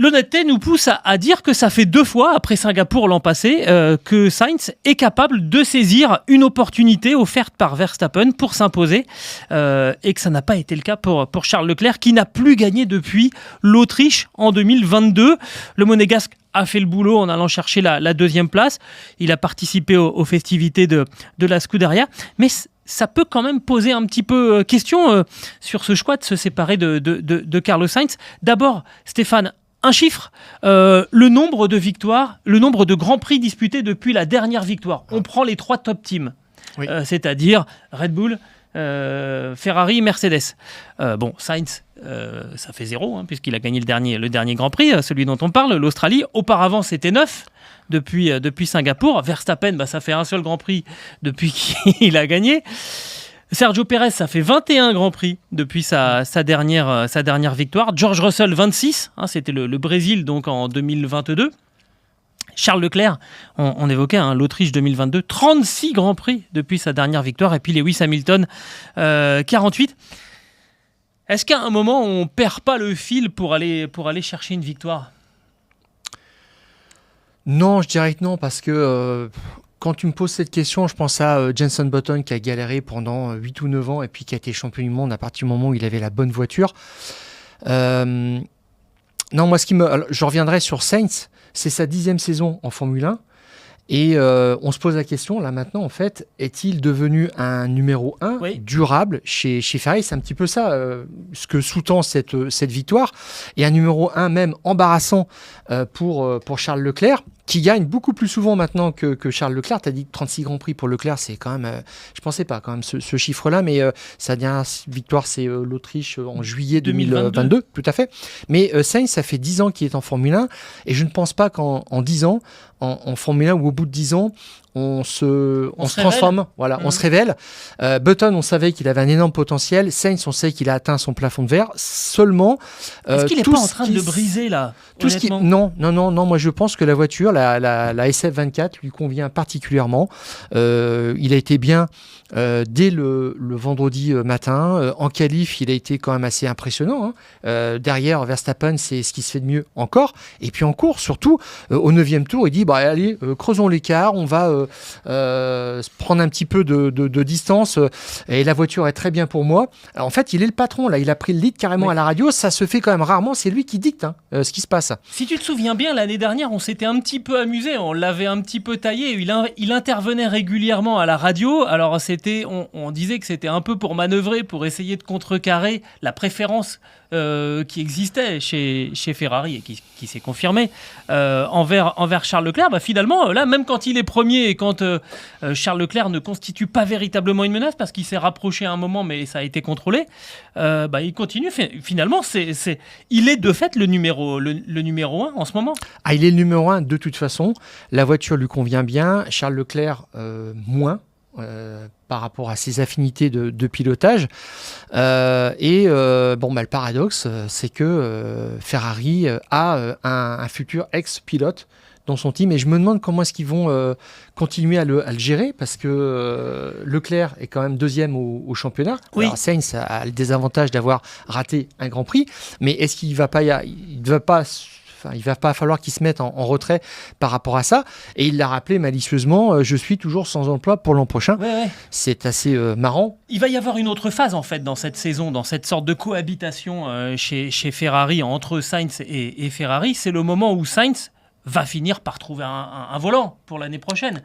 L'honnêteté nous pousse à dire que ça fait 2 fois, après Singapour l'an passé, que Sainz est capable de saisir une opportunité offerte par Verstappen pour s'imposer, et que ça n'a pas été le cas pour Charles Leclerc, qui n'a plus gagné depuis l'Autriche en 2022. Le Monégasque a fait le boulot en allant chercher la 2e place. Il a participé aux festivités de la Scuderia, mais ça peut quand même poser un petit peu question sur ce choix de se séparer de Carlos Sainz. D'abord, Stéphane, un chiffre, le nombre de victoires, le nombre de grands prix disputés depuis la dernière victoire. On prend les 3 top teams, oui. C'est-à-dire Red Bull, Ferrari, Mercedes. Sainz, ça fait 0, puisqu'il a gagné le dernier Grand Prix, celui dont on parle, l'Australie. Auparavant, c'était 9 depuis Singapour. Verstappen, ça fait un seul Grand Prix depuis qu'il a gagné. Sergio Pérez, ça fait 21 Grands Prix depuis sa dernière victoire. George Russell, 26, c'était le Brésil donc en 2022. Charles Leclerc, on évoquait l'Autriche 2022, 36 Grands Prix depuis sa dernière victoire. Et puis Lewis Hamilton, 48. Est-ce qu'à un moment, on ne perd pas le fil pour aller chercher une victoire ? Non, je dirais que non, parce que... Quand tu me poses cette question, je pense à Jenson Button qui a galéré pendant 8 ou 9 ans et puis qui a été champion du monde à partir du moment où il avait la bonne voiture. Non, moi, je reviendrai sur Sainz, c'est sa 10e saison en Formule 1 et on se pose la question, là maintenant, en fait, est-il devenu un numéro 1 durable chez Ferrari ? C'est un petit peu ça, ce que sous-tend cette victoire. Et un numéro 1 même embarrassant pour Charles Leclerc, qui gagne beaucoup plus souvent maintenant que Charles Leclerc. Tu as dit 36 Grands Prix pour Leclerc, c'est quand même... je ne pensais pas quand même ce chiffre-là, mais sa dernière victoire, c'est l'Autriche en juillet 2022, tout à fait. Mais Sainz, ça fait 10 ans qu'il est en Formule 1, et je ne pense pas qu'en 10 ans, en Formule 1, ou au bout de 10 ans, on se transforme, on se révèle. Button, on savait qu'il avait un énorme potentiel. Sainz, on sait qu'il a atteint son plafond de verre. Seulement, est-ce qu'il n'est pas en train de le briser là, honnêtement ? Non. Moi, je pense que la voiture, la SF24, lui convient particulièrement. Il a été bien dès le vendredi matin. En qualif, il a été quand même assez impressionnant. Derrière, Verstappen, c'est ce qui se fait de mieux encore. Et puis en course, surtout, au 9e tour, il dit allez, creusons l'écart, on va prendre un petit peu de distance, et la voiture est très bien pour moi. Alors, en fait, il est le patron, là, il a pris le lead carrément à la radio. Ça se fait quand même rarement, c'est lui qui dicte ce qui se passe. Si tu te souviens bien, l'année dernière, on s'était un petit peu amusé, on l'avait un petit peu taillé. Il intervenait régulièrement à la radio. Alors, on disait que c'était un peu pour manœuvrer, pour essayer de contrecarrer la préférence qui existait chez Ferrari et qui s'est confirmée envers Charles Leclerc. Finalement, là, même quand il est premier et quand Charles Leclerc ne constitue pas véritablement une menace parce qu'il s'est rapproché à un moment, mais ça a été contrôlé, il continue. Finalement, il est de fait le numéro 1 en ce moment. Il est le numéro 1 de toute façon. La voiture lui convient bien. Charles Leclerc, moins. Par rapport à ses affinités de pilotage. Le paradoxe, c'est que Ferrari a un futur ex-pilote dans son team, et je me demande comment est-ce qu'ils vont continuer à le gérer, parce que Leclerc est quand même 2e au championnat. Oui. Alors, Sainz a le désavantage d'avoir raté un Grand Prix, mais est-ce qu'il va pas falloir qu'il se mette en retrait par rapport à ça. Et il l'a rappelé malicieusement, je suis toujours sans emploi pour l'an prochain. Ouais. C'est assez marrant. Il va y avoir une autre phase en fait dans cette saison, dans cette sorte de cohabitation chez Ferrari, entre Sainz et Ferrari. C'est le moment où Sainz va finir par trouver un volant pour l'année prochaine.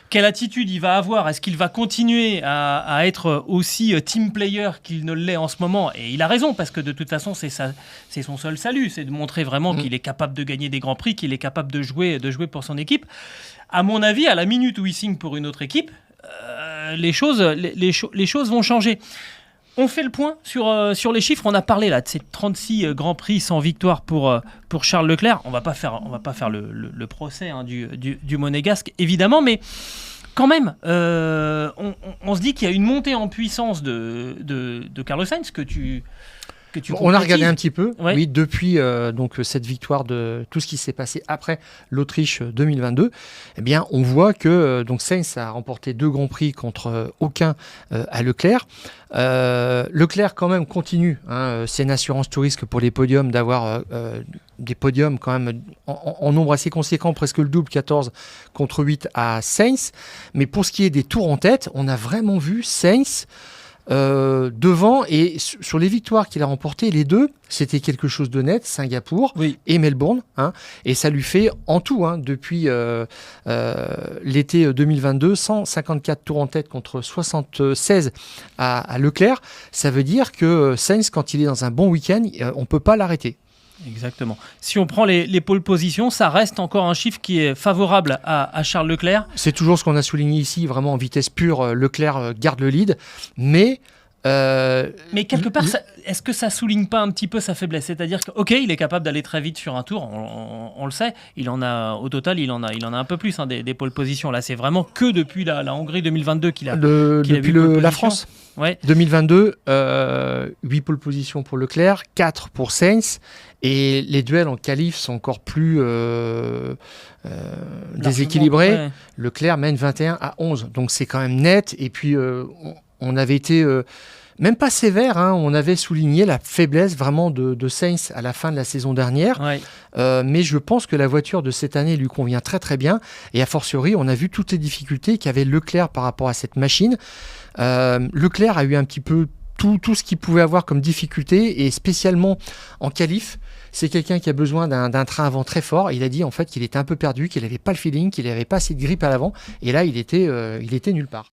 Quelle attitude il va avoir ? Est-ce qu'il va continuer à être aussi team player qu'il ne l'est en ce moment ? Et il a raison, parce que de toute façon, c'est son seul salut, c'est de montrer vraiment qu'il est capable de gagner des grands prix, qu'il est capable de jouer pour son équipe. À mon avis, à la minute où il signe pour une autre équipe, les choses vont changer. On fait le point sur les chiffres. On a parlé là de ces 36 grands prix sans victoire pour Charles Leclerc. On va pas faire le procès du Monégasque, évidemment, mais quand même, on se dit qu'il y a une montée en puissance de Carlos Sainz que tu que tu On a regardé un petit peu, Ouais. oui, depuis donc cette victoire de tout ce qui s'est passé après l'Autriche 2022. Eh bien, on voit que donc Sainz a remporté 2 grands prix contre aucun à Leclerc. Leclerc quand même continue, hein, c'est une assurance tout risque pour les podiums d'avoir des podiums quand même en nombre assez conséquent, presque le double, 14 contre 8 à Sainz. Mais pour ce qui est des tours en tête, on a vraiment vu Sainz devant, et sur les victoires qu'il a remportées, les deux, c'était quelque chose de net, Singapour Oui. et Melbourne, hein, et ça lui fait en tout, hein, depuis l'été 2022, 154 tours en tête contre 76 à Leclerc. Ça veut dire que Sainz, quand il est dans un bon week-end, on ne peut pas l'arrêter. Exactement. Si on prend les pole positions, ça reste encore un chiffre qui est favorable à Charles Leclerc. C'est toujours ce qu'on a souligné ici, vraiment en vitesse pure, Leclerc garde le lead, mais quelque part, est-ce que ça souligne pas un petit peu sa faiblesse? C'est-à-dire que, ok, il est capable d'aller très vite sur un tour, on le sait. Au total, il en a un peu plus, hein, des pole positions. Là, c'est vraiment que depuis la Hongrie 2022 qu'il a depuis eu pole la position. France. Ouais. 2022, 8 pole positions pour Leclerc, 4 pour Sainz, et les duels en qualif sont encore plus déséquilibrés. Ouais. Leclerc mène 21 à 11, donc c'est quand même net. Et puis on avait été même pas sévère, hein, on avait souligné la faiblesse vraiment de Sainz à la fin de la saison dernière. Ouais. Mais je pense que la voiture de cette année lui convient très très bien, et a fortiori on a vu toutes les difficultés qu'avait Leclerc par rapport à cette machine. Leclerc a eu un petit peu tout ce qu'il pouvait avoir comme difficulté, et spécialement en qualif. C'est quelqu'un qui a besoin d'un train avant très fort. Il a dit en fait qu'il était un peu perdu, qu'il n'avait pas le feeling, qu'il n'avait pas assez de grippe à l'avant, et là il était nulle part.